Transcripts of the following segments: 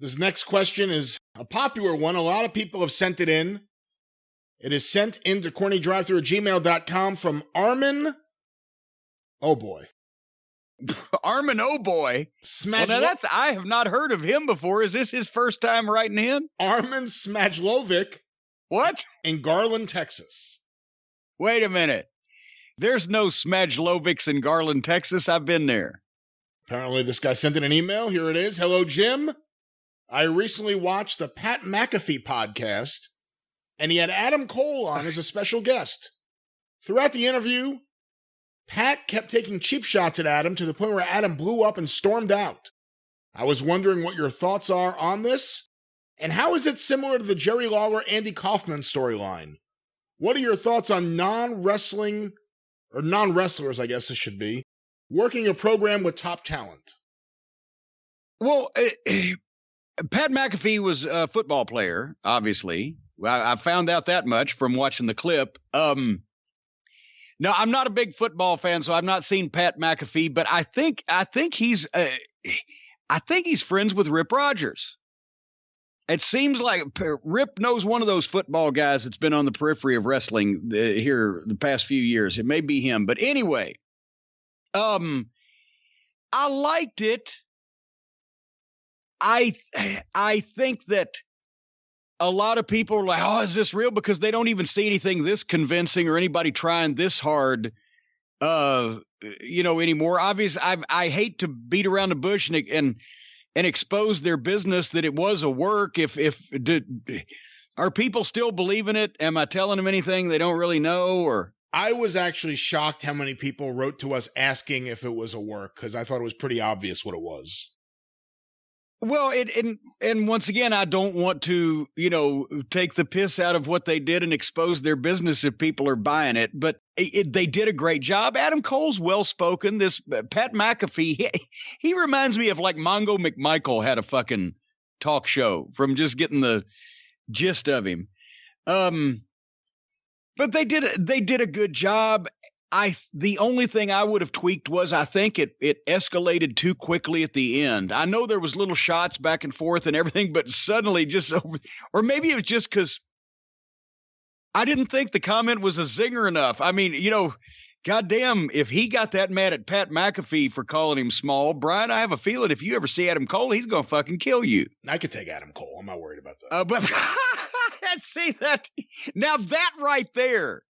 This next question is a popular one. A lot of people have sent it in. It is sent into CornyDriveThru@gmail.com from Armin. Oh boy. Armin, oh boy. Well, now I have not heard of him before. Is this his first time writing in? Armin Smajlovic. What? In Garland, Texas. Wait a minute. There's no Smajlovics in Garland, Texas. I've been there. Apparently this guy sent in an email. Here it is. Hello, Jim. I recently watched the Pat McAfee podcast, and he had Adam Cole on as a special guest. Throughout the interview, Pat kept taking cheap shots at Adam to the point where Adam blew up and stormed out. I was wondering what your thoughts are on this, and how is it similar to the Jerry Lawler-Andy Kaufman storyline? What are your thoughts on non-wrestlers, I guess it should be, working a program with top talent? Well, Pat McAfee was a football player, obviously. I found out that much from watching the clip. No, I'm not a big football fan, so I've not seen Pat McAfee, but I think he's friends with Rip Rogers. It seems like Rip knows one of those football guys that's been on the periphery of wrestling here the past few years. It may be him, but anyway, I liked it. I think that a lot of people are like, oh, is this real? Because they don't even see anything this convincing or anybody trying this hard, anymore. Obviously, I hate to beat around the bush and expose their business that it was a work. Are people still believing it? Am I telling them anything they don't really know? Or I was actually shocked how many people wrote to us asking if it was a work, because I thought it was pretty obvious what it was. Well, and once again, I don't want to, take the piss out of what they did and expose their business if people are buying it. But they did a great job. Adam Cole's well-spoken. This Pat McAfee, he reminds me of like Mongo McMichael had a fucking talk show from just getting the gist of him. But they did a good job. The only thing I would have tweaked was I think it escalated too quickly at the end. I know there was little shots back and forth and everything, but suddenly or maybe it was just because I didn't think the comment was a zinger enough. I mean, goddamn, if he got that mad at Pat McAfee for calling him small, Brian, I have a feeling if you ever see Adam Cole, he's going to fucking kill you. I could take Adam Cole. I'm not worried about that. But see that now that right there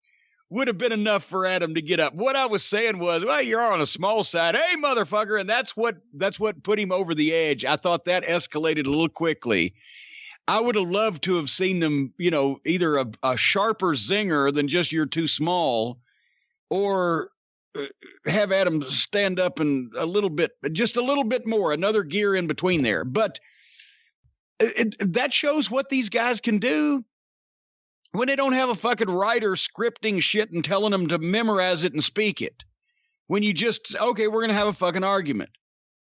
would have been enough for Adam to get up. What I was saying was, well, you're on a small side. Hey, motherfucker. And that's what put him over the edge. I thought that escalated a little quickly. I would have loved to have seen them, either a sharper zinger than just you're too small, or have Adam stand up and just a little bit more, another gear in between there. But that shows what these guys can do. When they don't have a fucking writer scripting shit and telling them to memorize it and speak it. When you just, okay, we're going to have a fucking argument.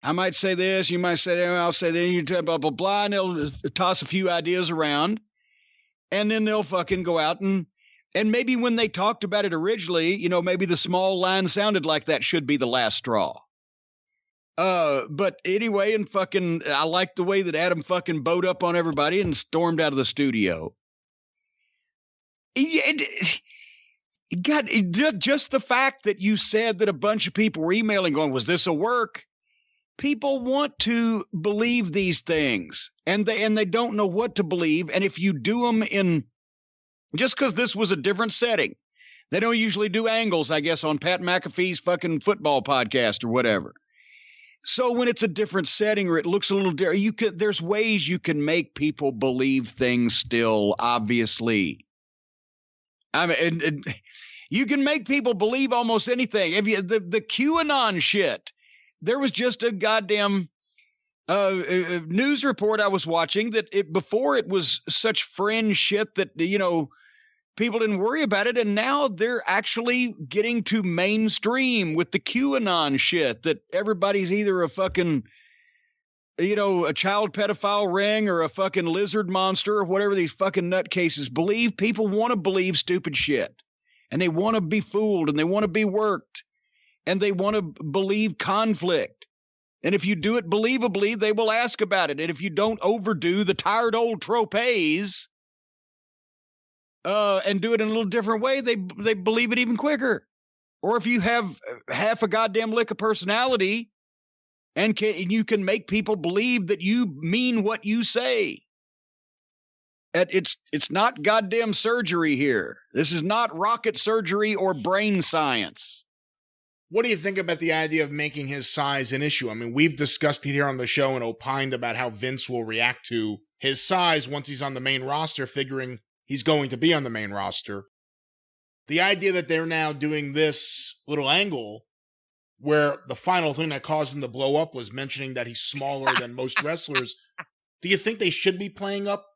I might say this, you might say that, I'll say that, you blah, blah, blah, and they'll toss a few ideas around. And then they'll fucking go out and maybe when they talked about it originally, maybe the small line sounded like that should be the last straw. But anyway, I like the way that Adam fucking bowed up on everybody and stormed out of the studio. God, just the fact that you said that a bunch of people were emailing going, was this a work? People want to believe these things and they don't know what to believe. And if you do them just because this was a different setting, they don't usually do angles, I guess, on Pat McAfee's fucking football podcast or whatever. So when it's a different setting or it looks a little different, there's ways you can make people believe things still, obviously. I mean, and you can make people believe almost anything. If you the QAnon shit, there was just a goddamn news report I was watching that before it was such fringe shit that people didn't worry about it, and now they're actually getting to mainstream with the QAnon shit that everybody's either a fucking a child pedophile ring or a fucking lizard monster or whatever these fucking nutcases believe. People want to believe stupid shit and they want to be fooled and they want to be worked and they want to believe conflict. And if you do it believably, they will ask about it. And if you don't overdo the tired old tropes and do it in a little different way, they believe it even quicker. Or if you have half a goddamn lick of personality and you can make people believe that you mean what you say. It's not goddamn surgery here. This is not rocket surgery or brain science. What do you think about the idea of making his size an issue? I mean, we've discussed it here on the show and opined about how Vince will react to his size once he's on the main roster, figuring he's going to be on the main roster. The idea that they're now doing this little angle where the final thing that caused him to blow up was mentioning that he's smaller than most wrestlers. Do you think they should be playing up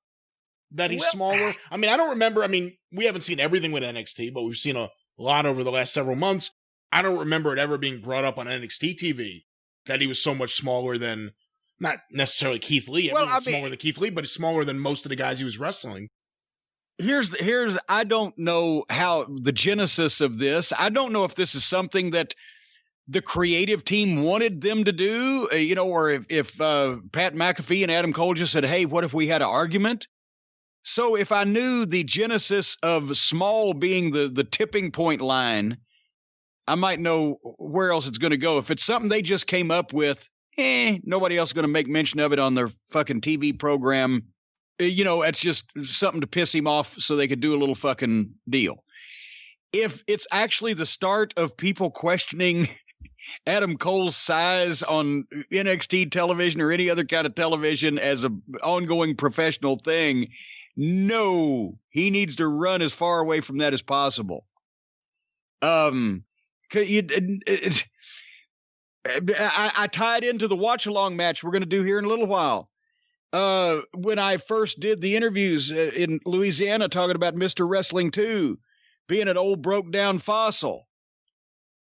that he's smaller? I mean, I don't remember. I mean, we haven't seen everything with NXT, but we've seen a lot over the last several months. I don't remember it ever being brought up on NXT TV that he was so much smaller than, not necessarily Keith Lee. Everyone's smaller than Keith Lee, but he's smaller than most of the guys he was wrestling. Here's I don't know how the genesis of this. I don't know if this is something that the creative team wanted them to do, or if Pat McAfee and Adam Cole just said, hey, what if we had an argument? So if I knew the genesis of small being the tipping point line, I might know where else it's going to go. If it's something they just came up with, nobody else is going to make mention of it on their fucking TV program. It's just something to piss him off so they could do a little fucking deal. If it's actually the start of people questioning Adam Cole's size on NXT television or any other kind of television as an ongoing professional thing, no, he needs to run as far away from that as possible. I tied into the watch-along match we're going to do here in a little while. When I first did the interviews in Louisiana talking about Mr. Wrestling 2 being an old broke-down fossil.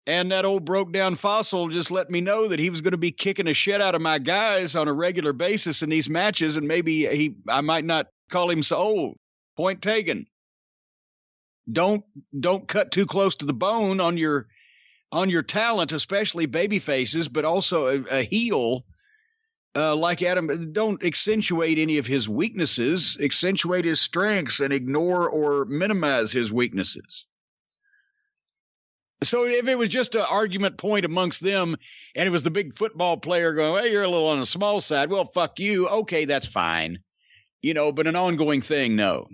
And that old broke-down fossil just let me know that he was going to be kicking a shit out of my guys on a regular basis in these matches, and maybe I might not call him so old. Point taken. Don't cut too close to the bone on your talent, especially baby faces, but also a heel like Adam. Don't accentuate any of his weaknesses. Accentuate his strengths and ignore or minimize his weaknesses. So if it was just an argument point amongst them and it was the big football player going, hey, you're a little on the small side. Well, fuck you. Okay, that's fine. But an ongoing thing, no.